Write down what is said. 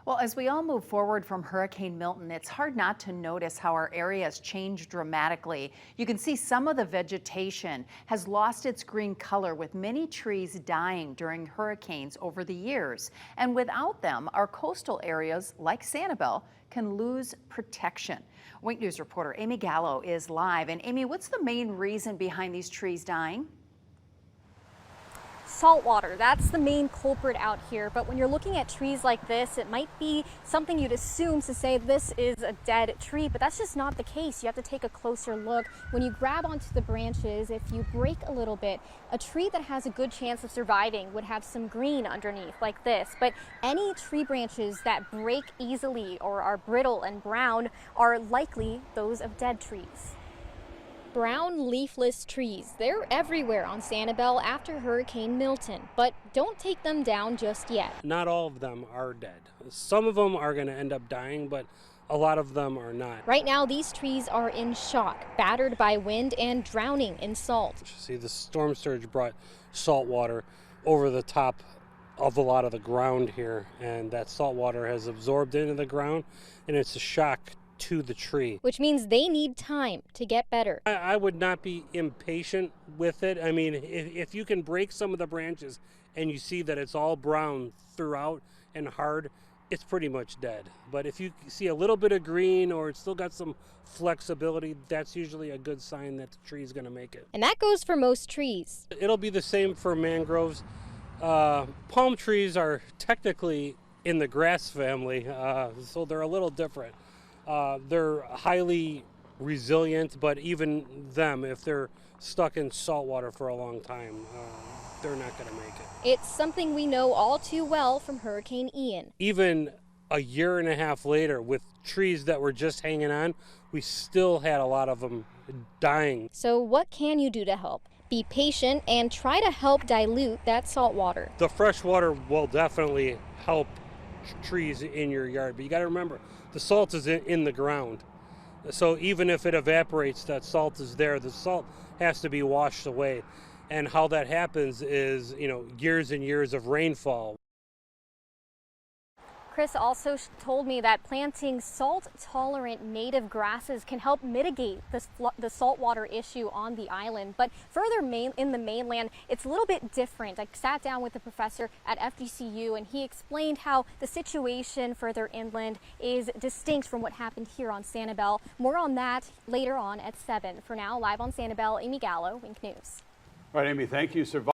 Well, as we all move forward from Hurricane Milton, it's hard not to notice how our area has changed dramatically. You can see some of the vegetation has lost its green color, with many trees dying during hurricanes over the years. And without them, our coastal areas like Sanibel can lose protection. Wink News reporter Amy Gallo is live. And Amy, what's the main reason behind these trees dying? Salt water, that's the main culprit out here. But when you're looking at trees like this, it might be something you'd assume to say this is a dead tree, but that's just not the case. You have to take a closer look. When you grab onto the branches, if you break a little bit, a tree that has a good chance of surviving would have some green underneath like this. But any tree branches that break easily or are brittle and brown are likely those of dead trees. Brown leafless trees, they're everywhere on Sanibel after Hurricane Milton, but don't take them down just yet. Not all of them are dead. Some of them are going to end up dying, but a lot of them are not. Right now, these trees are in shock, battered by wind and drowning in salt. See, the storm surge brought salt water over the top of a lot of the ground here, and that salt water has absorbed into the ground, and it's a shock to the tree. Which means they need time to get better. I would not be impatient with it. I mean, if you can break some of the branches and you see that it's all brown throughout and hard, it's pretty much dead. But if you see a little bit of green or it's still got some flexibility, that's usually a good sign that the tree is going to make it. And that goes for most trees. It'll be the same for mangroves. Palm trees are technically in the grass family, so they're a little different. They're highly resilient, but even them, if they're stuck in salt water for a long time, they're not going to make it. It's something we know all too well from Hurricane Ian. Even a year and a half later, with trees that were just hanging on, we still had a lot of them dying. So what can you do to help? Be patient and try to help dilute that salt water. The fresh water will definitely help trees in your yard, but you got to remember, the salt is in the ground. So even if it evaporates, that salt is there. The salt has to be washed away. And how that happens is, years and years of rainfall. Chris also told me that planting salt-tolerant native grasses can help mitigate the saltwater issue on the island. But further in the mainland, it's a little bit different. I sat down with the professor at FGCU, and he explained how the situation further inland is distinct from what happened here on Sanibel. More on that later on at 7. For now, live on Sanibel, Amy Gallo, Wink News. All right, Amy, thank you.